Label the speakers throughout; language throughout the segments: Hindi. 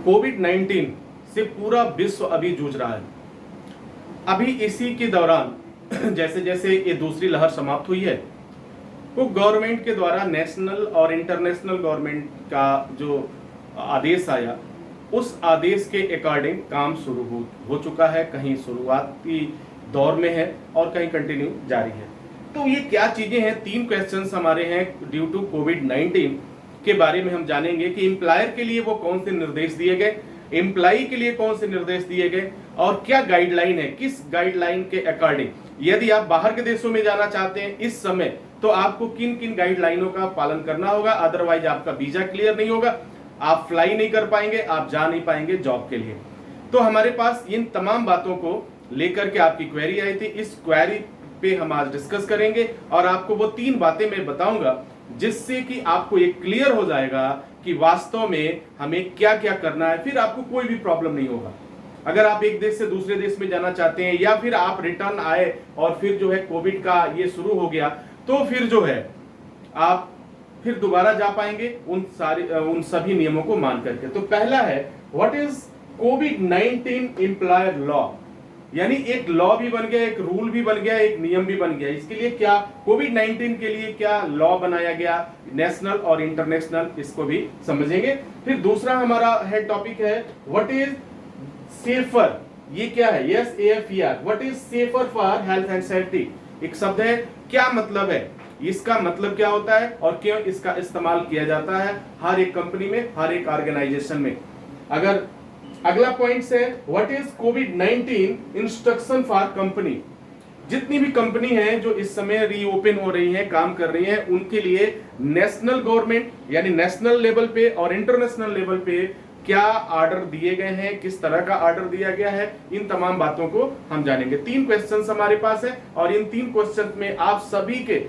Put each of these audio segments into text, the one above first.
Speaker 1: कोविड-19 से पूरा विश्व अभी जूझ रहा है। अभी इसी के दौरान जैसे जैसे ये दूसरी लहर समाप्त हुई है, वो गवर्नमेंट के द्वारा नेशनल और इंटरनेशनल गवर्नमेंट का जो आदेश आया, उस आदेश के अकॉर्डिंग काम शुरू हो चुका है। कहीं शुरुआती दौर में है और कहीं कंटिन्यू जारी है। तो ये क्या चीजें हैं, 3 क्वेश्चंस हमारे हैं ड्यू टू कोविड-19 के बारे में हम जानेंगे कि एम्प्लॉयर के लिए वो कौन से निर्देश दिए गए, एम्प्लॉई के लिए कौन से निर्देश दिए गए और क्या गाइडलाइन है, किस गाइडलाइन के अकॉर्डिंग यदि आप बाहर के देशों में जाना चाहते हैं इस समय, तो आपको किन किन गाइडलाइनों का पालन करना होगा, अदरवाइज आपका वीजा क्लियर नहीं होगा, आप फ्लाई नहीं कर पाएंगे, आप जा नहीं पाएंगे जॉब के लिए। तो हमारे पास इन तमाम बातों को लेकर के आपकी क्वेरी आई थी। इस क्वेरी पे हम आज डिस्कस करेंगे और आपको वो 3 बातें मैं बताऊंगा जिससे कि आपको ये क्लियर हो जाएगा कि वास्तव में हमें क्या क्या करना है। फिर आपको कोई भी प्रॉब्लम नहीं होगा। अगर आप एक देश से दूसरे देश में जाना चाहते हैं या फिर आप रिटर्न आए और फिर जो है कोविड का ये शुरू हो गया, तो फिर जो है आप फिर दोबारा जा पाएंगे उन सभी नियमों को मान करके। तो पहला है what is covid employer law, यानी एक लॉ भी बन गया, एक रूल भी बन गया, एक नियम भी बन गया। इसके लिए क्या कोविड-19 के लिए क्या लॉ बनाया गया, नेशनल और इंटरनेशनल, इसको भी समझेंगे। फिर दूसरा हमारा है टॉपिक है व्हाट इज सेफर, ये क्या है, SAFER, what is safer for health and safety. एक शब्द है, क्या मतलब है, इसका मतलब क्या होता है और क्यों इसका इस्तेमाल किया जाता है हर एक कंपनी में, हर एक ऑर्गेनाइजेशन में। अगर अगला पॉइंट है what is covid instruction for company. जितनी भी कंपनी है जो इस समय रीओपन हो रही है, काम कर रही है, उनके लिए नेशनल गवर्नमेंट यानी नेशनल लेवल पे और इंटरनेशनल लेवल पे क्या ऑर्डर दिए गए हैं, किस तरह का ऑर्डर दिया गया है, इन तमाम बातों को हम जानेंगे। 3 क्वेश्चंस हमारे पास है और इन 3 क्वेश्चंस में आप सभी के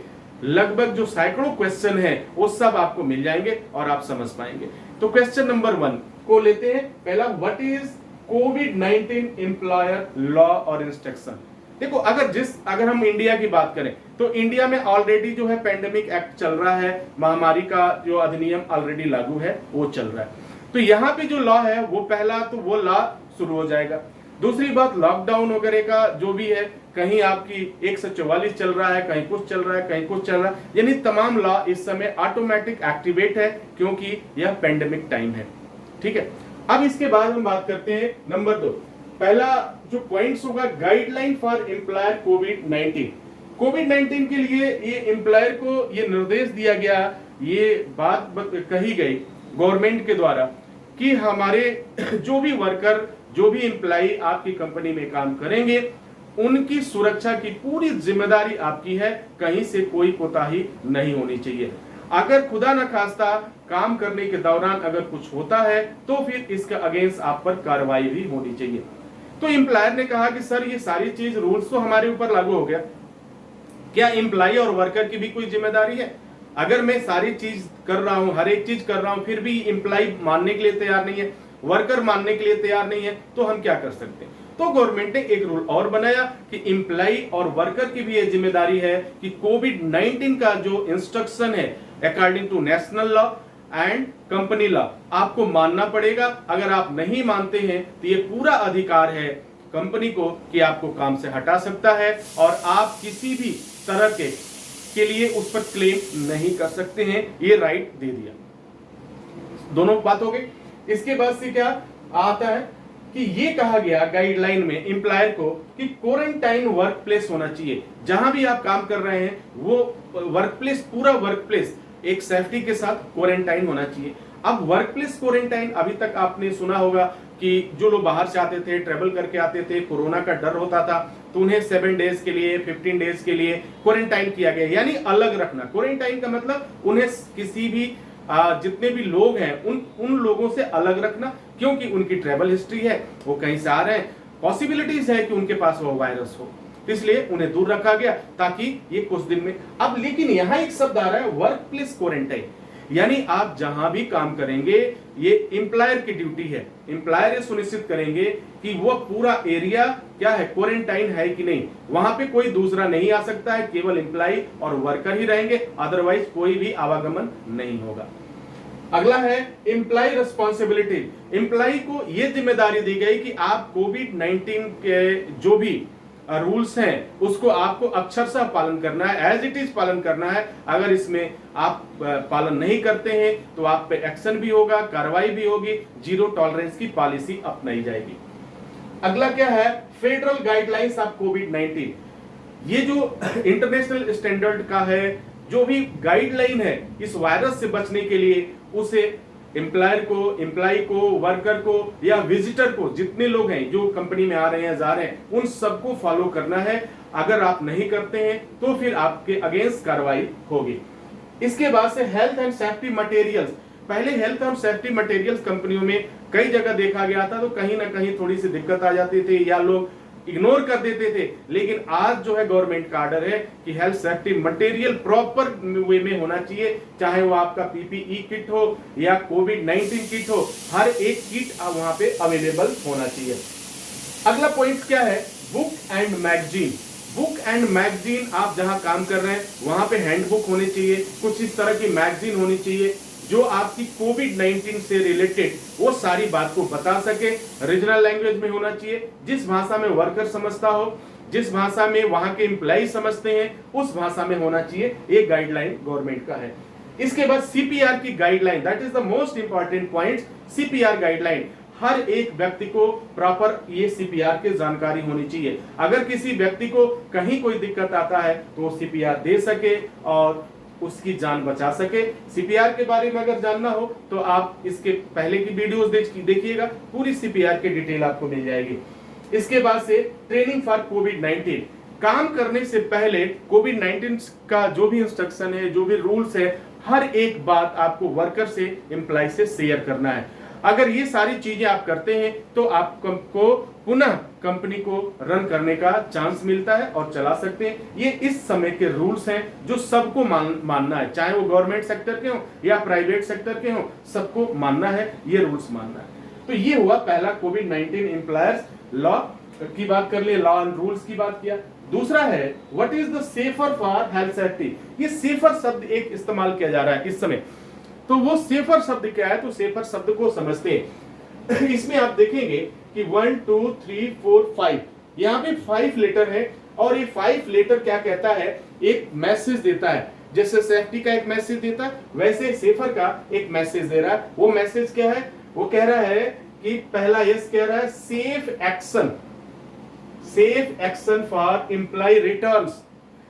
Speaker 1: लगभग जो सैकड़ों क्वेश्चन हैं वो सब आपको मिल जाएंगे और आप समझ पाएंगे। तो क्वेश्चन नंबर 1 को लेते हैं। पहला, what is covid employer law और इंस्ट्रक्शन। देखो, अगर हम इंडिया की बात करें तो इंडिया में ऑलरेडी जो है पेंडेमिक एक्ट चल रहा है, महामारी का जो अधिनियम ऑलरेडी लागू है वो चल रहा है। तो यहाँ पे जो लॉ है वो पहला तो वो लॉ शुरू हो जाएगा। दूसरी बात, लॉकडाउन वगैरह का जो भी है, कहीं आपकी 144 चल रहा है, कहीं कुछ चल रहा है, कहीं कुछ चल रहा है, यानी तमाम लॉ इस समय ऑटोमेटिक एक्टिवेट है क्योंकि यह पेंडेमिक टाइम है। ठीक है, अब इसके बाद हम बात करते हैं नंबर 2। पहला जो पॉइंट्स होगा, गाइडलाइन फॉर एम्प्लॉयर कोविड-19। कोविड-19 के लिए ये एम्प्लॉयर को ये निर्देश दिया गया, ये बात कही गई गवर्नमेंट के द्वारा कि हमारे जो भी वर्कर, जो भी एम्प्लॉई आपकी कंपनी में काम करेंगे, उनकी सुरक्षा की पूरी जिम्मेदारी आपकी है, कहीं से कोई कोताही नहीं होनी चाहिए। अगर खुदा न खास्ता काम करने के दौरान अगर कुछ होता है तो फिर इसका अगेंस्ट आप पर कार्रवाई भी होनी चाहिए। तो एम्प्लॉयर ने कहा कि सर ये सारी चीज रूल्स तो हमारे ऊपर लागू हो गया, क्या एम्प्लॉय और वर्कर की भी कोई जिम्मेदारी है? अगर मैं सारी चीज कर रहा हूं, हर एक चीज कर रहा हूं, फिर भी एम्प्लॉय मानने के लिए तैयार नहीं है, वर्कर मानने के लिए तैयार नहीं है, तो हम क्या कर सकते हैं? तो गवर्नमेंट ने एक रूल और बनाया कि एम्प्लॉय और वर्कर की भी ये जिम्मेदारी है कि कोविड-19 का जो इंस्ट्रक्शन है according to national law and company law आपको मानना पड़ेगा। अगर आप नहीं मानते हैं तो ये पूरा अधिकार है कंपनी को कि आपको काम से हटा सकता है और आप किसी भी तरह के लिए उस पर क्लेम नहीं कर सकते हैं, ये राइट दे दिया। दोनों बात हो गई। इसके बाद से क्या आता है कि ये कहा गया गाइडलाइन में एम्प्लॉयर को कि क्वारंटाइन वर्क प्लेस होना चाहिए। जहां भी आप काम कर रहे हैं वो वर्क प्लेस, पूरा वर्क प्लेस एक सेफ्टी के साथ क्वारंटाइन होना चाहिए। अब वर्क प्लेस क्वारंटाइन, अभी तक आपने सुना होगा कि जो लोग बाहर से आते थे, ट्रेवल करके आते थे, कोरोना का डर होता था, तो उन्हें 7 डेज के लिए, 15 डेज के लिए क्वारंटाइन किया गया, यानी अलग रखना। क्वारंटाइन का मतलब उन्हें किसी भी जितने भी लोग हैं उन लोगों से अलग रखना, क्योंकि उनकी ट्रेवल हिस्ट्री है, वो कहीं से आ रहे हैं, पॉसिबिलिटीज है कि उनके पास वो वायरस हो, इसलिए उन्हें दूर रखा गया ताकि ये कुछ दिन में। अब लेकिन यहां एक शब्द आ रहा है वर्क प्लेस क्वारंटाइन, यानी आप जहां भी काम करेंगे ये एम्प्लॉयर की ड्यूटी है। एम्प्लॉयर ये सुनिश्चित करेंगे कि वो पूरा एरिया क्या है, क्वारंटाइन है कि नहीं, वहां पे कोई दूसरा नहीं आ सकता है, केवल एम्प्लॉय और वर्कर ही रहेंगे, अदरवाइज कोई भी आवागमन नहीं होगा। अगला है एम्प्लॉय रिस्पॉन्सिबिलिटी। एम्प्लॉय को यह जिम्मेदारी दी गई कि आप कोविड-19 के जो भी रूल्स हैं उसको आपको अक्षरशः पालन करना है, एज इट इज पालन करना है। अगर इसमें आप पालन नहीं करते हैं तो आप पे एक्शन भी होगा, कार्रवाई भी होगी, जीरो टॉलरेंस की पॉलिसी अपनाई जाएगी। अगला क्या है, फेडरल गाइडलाइंस ऑफ कोविड-19। ये जो इंटरनेशनल स्टैंडर्ड का है, जो भी गाइडलाइन है इस वायरस से बचने के लिए, उसे एम्प्लॉयर को, एम्प्लॉय को, वर्कर को या विजिटर को, जितने लोग हैं जो कंपनी में आ रहे हैं, जा रहे हैं, उन सबको फॉलो करना है। अगर आप नहीं करते हैं तो फिर आपके अगेंस्ट कार्रवाई होगी। इसके बाद से हेल्थ एंड सेफ्टी मटेरियल्स। पहले हेल्थ और सेफ्टी मटेरियल्स कंपनियों में कई जगह देखा गया था तो कहीं ना कहीं थोड़ी सी दिक्कत आ जाती थी या लोग इग्नोर कर देते थे, लेकिन आज जो है गवर्नमेंट का ऑर्डर है कि health safety material proper way में होना चाहिए, चाहे वो आपका पीपीई किट हो या कोविड-19 किट हो, हर एक किट वहां पे अवेलेबल होना चाहिए। अगला पॉइंट क्या है, book and magazine. Book and magazine, आप जहां काम कर रहे हैं वहां पे हैंडबुक होनी चाहिए, कुछ इस तरह की मैगजीन होनी चाहिए जो आपकी कोविड-19 से रिलेटेड वो सारी बात को बता सके। रीजनल लैंग्वेज में होना चाहिए, जिस भाषा में वर्कर समझता हो, जिस भाषा में वहां के एम्प्लॉय समझते हैं, उस भाषा में होना चाहिए। एक गाइडलाइन गवर्नमेंट का है। इसके बाद सीपीआर की guideline, that is the most important point. CPR guideline, हर एक व्यक्ति को प्रॉपर ये सीपीआर की जानकारी होनी चाहिए। अगर किसी व्यक्ति को कहीं कोई दिक्कत आता है तो वो सीपीआर दे सके और उसकी जान बचा सके। सीपीआर के बारे में अगर जानना हो तो आप इसके पहले की वीडियोस देखिएगा, पूरी सीपीआर की डिटेल आपको मिल जाएगी। इसके बाद से ट्रेनिंग फॉर कोविड-19। काम करने से पहले कोविड-19 का जो भी इंस्ट्रक्शन है, जो भी रूल्स है, हर एक बात आपको वर्कर से, एम्प्लॉय से शेयर करना है। अगर ये सारी चीजें आप करते हैं तो आपको पुनः कंपनी को रन करने का चांस मिलता है और चला सकते हैं। ये इस समय के रूल्स हैं जो सबको मानना है, चाहे वो गवर्नमेंट सेक्टर के हो या प्राइवेट सेक्टर के हो, सबको मानना है, ये रूल्स मानना है। तो ये हुआ पहला कोविड-19 एम्प्लॉयर्स लॉ की बात कर लिए, लॉ एंड रूल्स की बात किया। दूसरा है what is the safer for health safety. ये सेफर शब्द एक इस्तेमाल किया जा रहा है इस समय, तो वो सेफर शब्द क्या है, तो सेफर शब्द को समझते हैं। इसमें आप देखेंगे कि 1 2 3 4 5, यहाँ पे 5 लेटर है और ये 5 लेटर क्या कहता है, एक मैसेज देता है। जैसे सेफ्टी का एक मैसेज देता है, वैसे सेफर का एक मैसेज दे रहा है। वो मैसेज क्या है, वो कह रहा है कि पहला यस कह रहा है safe action for employ returns,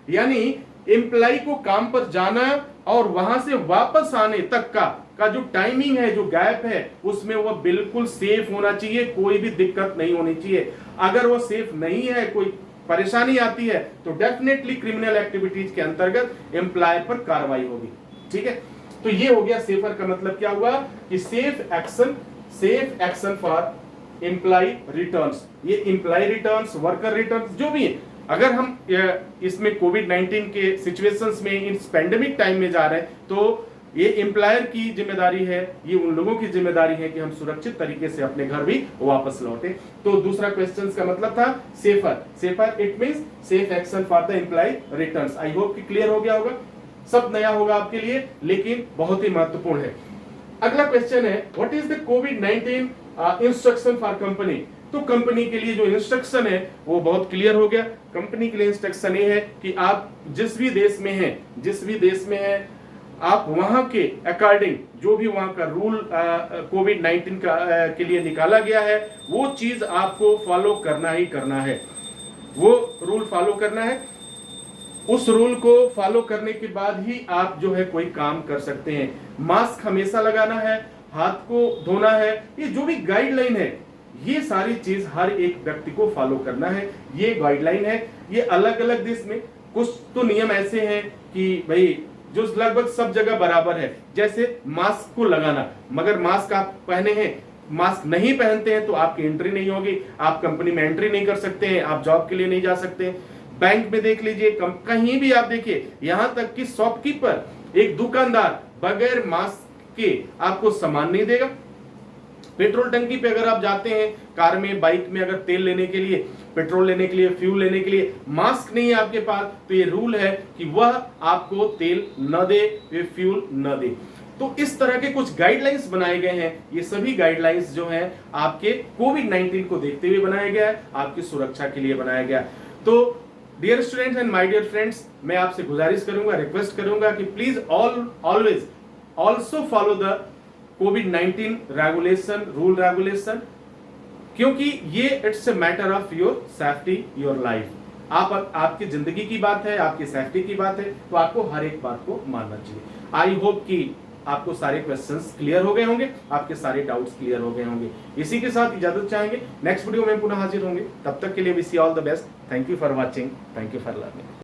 Speaker 1: यानी एम्प्लॉय को काम पर जाना और वहां से वापस आने तक का जो टाइमिंग है, जो गैप है, उसमें वो बिल्कुल सेफ होना चाहिए, कोई भी दिक्कत नहीं होनी चाहिए। अगर वो सेफ नहीं है, कोई परेशानी आती है तो डेफिनेटली क्रिमिनल एक्टिविटीज के अंतर्गत एम्प्लॉयर पर कार्रवाई होगी। ठीक है, तो ये हो गया सेफर का मतलब क्या हुआ कि safe action for employ returns. ये एम्प्लॉय रिटर्न्स, वर्कर रिटर्न्स जो भी है, अगर हम इसमें कोविड-19 के सिचुएशंस में, इस पेंडेमिक टाइम में जा रहे हैं तो ये एम्प्लॉयर की जिम्मेदारी है, ये उन लोगों की जिम्मेदारी है कि हम सुरक्षित तरीके से अपने घर भी वापस लौटे। तो दूसरा क्वेश्चन का मतलब था safer it means safe action for the employ returns. I hope कि क्लियर हो गया होगा, सब नया होगा आपके लिए लेकिन बहुत ही महत्वपूर्ण है। अगला क्वेश्चन है what is the covid instruction for company. तो कंपनी के लिए जो इंस्ट्रक्शन है वो बहुत क्लियर हो गया। कंपनी के लिए इंस्ट्रक्शन ये है कि आप जिस भी देश में हैं, आप वहां के अकॉर्डिंग जो भी वहां का रूल कोविड-19 के लिए निकाला गया है, वो चीज आपको फॉलो करना ही करना है, वो रूल फॉलो करना है। उस रूल को फॉलो करने के बाद ही आप जो है कोई काम कर सकते हैं। मास्क हमेशा लगाना है, हाथ को धोना है, ये जो भी गाइडलाइन है, ये सारी चीज हर एक व्यक्ति को फॉलो करना है। ये गाइडलाइन है, ये अलग अलग देश में कुछ तो नियम ऐसे हैं कि भाई जो लगभग सब जगह बराबर है, जैसे मास्क को लगाना, मगर मास्क आप पहने हैं, मास्क नहीं पहनते हैं तो आपकी एंट्री नहीं होगी, आप कंपनी में एंट्री नहीं कर सकते हैं, आप जॉब के लिए नहीं जा सकते। बैंक में देख लीजिए, कहीं भी आप देखिए, यहां तक कि शॉपकीपर, एक दुकानदार बगैर मास्क के आपको सामान नहीं देगा। पेट्रोल टंकी पे अगर आप जाते हैं, कार में, बाइक में, अगर तेल लेने के लिए, पेट्रोल लेने के लिए, फ्यूल लेने के लिए मास्क नहीं है आपके पास, तो ये रूल है कि वह आपको तेल न दे, ये फ्यूल न दे। तो इस तरह के कुछ गाइडलाइंस बनाए गए हैं। ये सभी गाइडलाइंस जो हैं आपके कोविड-19 को देखते हुए बनाया गया है, आपकी सुरक्षा के लिए बनाया गया है। तो dear students and my dear friends, मैं आपसे गुजारिश करूंगा, रिक्वेस्ट करूंगा कि please always also follow the कोविड-19 रेगुलेशन, रूल रेगुलेशन, क्योंकि ये it's a matter of your safety, your life. आपकी जिंदगी की बात है, आपकी सेफ्टी की बात है, तो आपको हर एक बात को मानना चाहिए। आई होप कि आपको सारे क्वेश्चंस क्लियर हो गए होंगे, आपके सारे डाउट्स क्लियर हो गए होंगे। इसी के साथ इजाजत चाहेंगे, नेक्स्ट वीडियो में पुनः हाजिर होंगे। तब तक के लिए wish you all the best. Thank you for watching, thank you for learning.